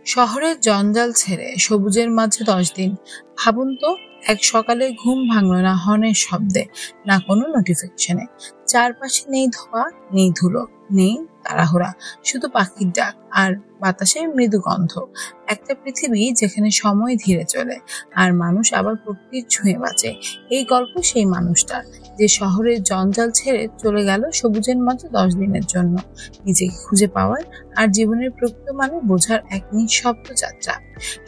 শহরের জঞ্জাল ছেড়ে সবুজের মাঝে 10 দিন। ভাবুন তো, এক সকালে ঘুম ভাঙল না হর্নের শব্দে, না কোনো নোটিফিকেশনে। চারপাশে নেই ধোঁয়া, নেই ধুলো, নেই তাড়াহুড়া, শুধু পাখির ডাক আর বাতাসে মৃদু গন্ধ। একটা পৃথিবী যেখানে সময় ধীরে চলে আর মানুষ আবার প্রকৃতির ছুঁয়ে বাঁচে। এই গল্প সেই মানুষটার, যে শহরের জঞ্জাল ছেড়ে চলে গেল সবুজের মাঝে 10 দিনের জন্য, নিজেকে খুঁজে পাওয়ার আর জীবনের প্রকৃত মানে বোঝার এক নিঃশব্দ যাত্রা।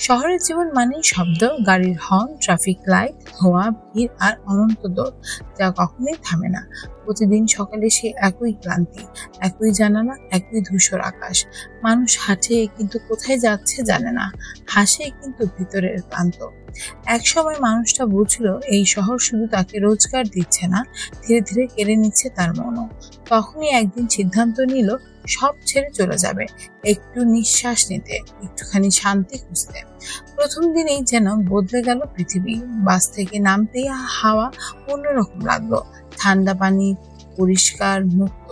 শহরের জীবন মানেই শব্দ, গাড়ির হর্ন, ট্রাফিক লাইট, ধোঁয়া, ভিড় আর অনন্ত দৌড়, যা কখনোই থামে না। প্রতিদিন সকালে সে একই ক্লান্তি, একই জানালা, একই ধূসর আকাশ। মানুষ হাঁটে কিন্তু কোথায় যাচ্ছে জানে না, হাসে কিন্তু ভিতরের ক্লান্ত। একসময় মানুষটা বুঝলো এই শহর শুধু তাকে রোজগার দিচ্ছে না, ধীরে ধীরে কেড়ে নিচ্ছে তার মনও। তখনই একদিন সিদ্ধান্ত নিল সব ছেড়ে চলে যাবে, একটু নিঃশ্বাস নিতে, একটুখানি শান্তি খুঁজতে। প্রথম দিনেই যেন বদলে গেল পৃথিবী। বাস থেকে নামতেই হাওয়া অন্যরকম লাগলো, ঠান্ডা পানি, পরিষ্কার মুক্ত।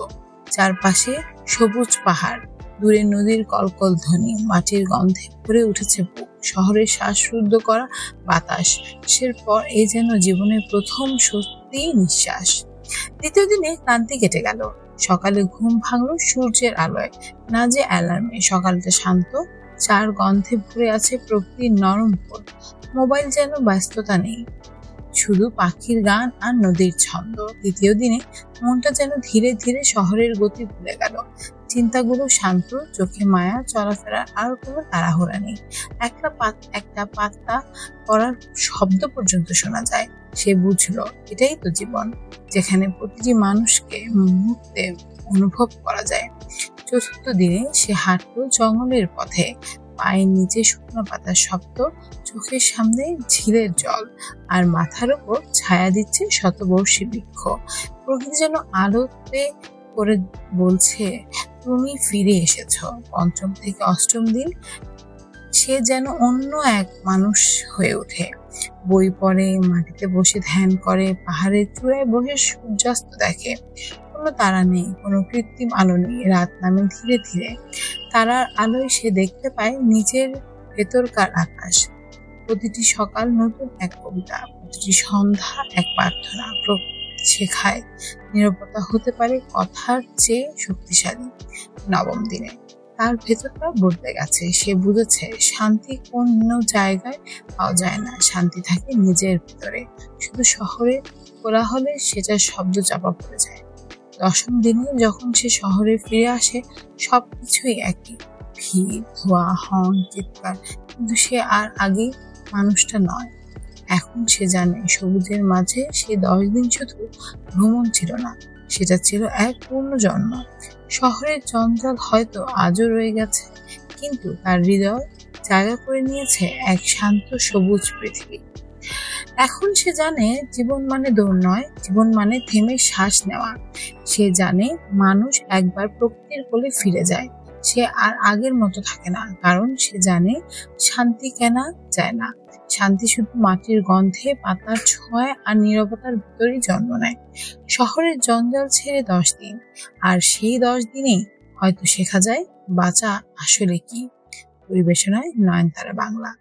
চারপাশে সবুজ পাহাড়, দূরে নদীর কলকল ধ্বনি, মাটির গন্ধে ভরে উঠেছে বুক। শহরের শ্বাসরুদ্ধ করা বাতাস পর এ যেন জীবনের প্রথম সত্যি নিঃশ্বাস। দ্বিতীয় দিনে ক্লান্তি কেটে গেল। সকালে ঘুম ভাঙলো সূর্যের আলোয়, না যে অ্যালার্মে। সকালটা শান্ত, চার গন্ধে ভরে আছে প্রকৃতির নরম ফুল। মোবাইল যেন ব্যস্ততা নেই, শুধু পাখির গান আর নদীর ছন্দ। তৃতীয় দিনে মনটা যেন ধীরে ধীরে শহরের গতি ভুলে গেল। চিন্তাগুলো শান্ত, চোখে মায়া, চলাফেরার আর কোনো তাড়াহুড়া নেই। একটা পাতা পড়ার শব্দ পর্যন্ত শোনা যায়। সে বুঝলো এটাই তো জীবন, যেখানে প্রতিটি মানুষকে মুহূর্তে অনুভব করা যায়। চতুর্থ দিনে সে হাঁটলো জঙ্গলের পথে, পায়ের নিচে শুকনো পাতার শব্দ, চোখের সামনে ঝিলের জল, আর মাথার উপর ছায়া দিচ্ছে শতবর্ষী বৃক্ষ। প্রকৃতি যেন আলোতে করে বলছে, তুমি ফিরে এসেছ। পঞ্চম থেকে অষ্টম দিন সে যেন অন্য এক মানুষ হয়ে ওঠে। বই পড়ে, মাটিতে বসে ধ্যান করে, পাহাড়ের চূড়ায় বসে সূর্যাস্ত দেখে। কোনো তারা নেই, কোনো কৃত্রিম আলো নেই। রাত নামে ধীরে ধীরে, তারার আলোয় সে দেখতে পায় নিজের ভেতরকার আকাশ। প্রতিটি সকাল নতুন এক কবিতা, প্রতিটি সন্ধ্যা এক প্রার্থনা। প্রকৃতি শেখায় নীরবতা হতে পারে কথার চেয়ে শক্তিশালী। নবম দিনে তার ভেতরটা বদলে গেছে। সে বুঝেছে শান্তি কোনো জায়গায় পাওয়া যায় না, শান্তি থাকে নিজের ভিতরে। শুধু শহরে কোলাহলে সেটার শব্দ চাপা পড়ে যায়। দশম দিনে যখন সে শহরে ফিরে আসে, সবকিছুই একই, ভিড়, ধোঁয়া, হর্ন, চিৎকার, কিন্তু সে আর আগে মানুষটা নয়। এখন সে জানে সবুজের মাঝে সে 10 দিন শুধু ভ্রমণ ছিল না, সেটা ছিল এক পূর্ণ জন্ম। শহরের জঞ্জাল হয়তো আজও রয়ে গেছে, কিন্তু তার হৃদয় জায়গা করে নিয়েছে এক শান্ত সবুজ পৃথিবী। এখন সে জানে জীবন মানে দৌড় নয়, জীবন মানে থেমে শ্বাস নেওয়া। সে জানে মানুষ একবার প্রকৃতির কোলে ফিরে যায়, সে আর আগের মতো থাকে না, কারণ সে জানে শান্তি কেনা যায় না। শান্তি শুধু মাটির গন্ধে, পাতার ছোঁয়ায় আর নীরবতার ভিতরেই জন্ম নেয়। শহরের জঞ্জাল ছেড়ে 10 দিন, আর সেই 10 দিনেই হয়তো শেখা যায় বাঁচা আসলে কি। পরিবেশনায় নয়নতারা বাংলা।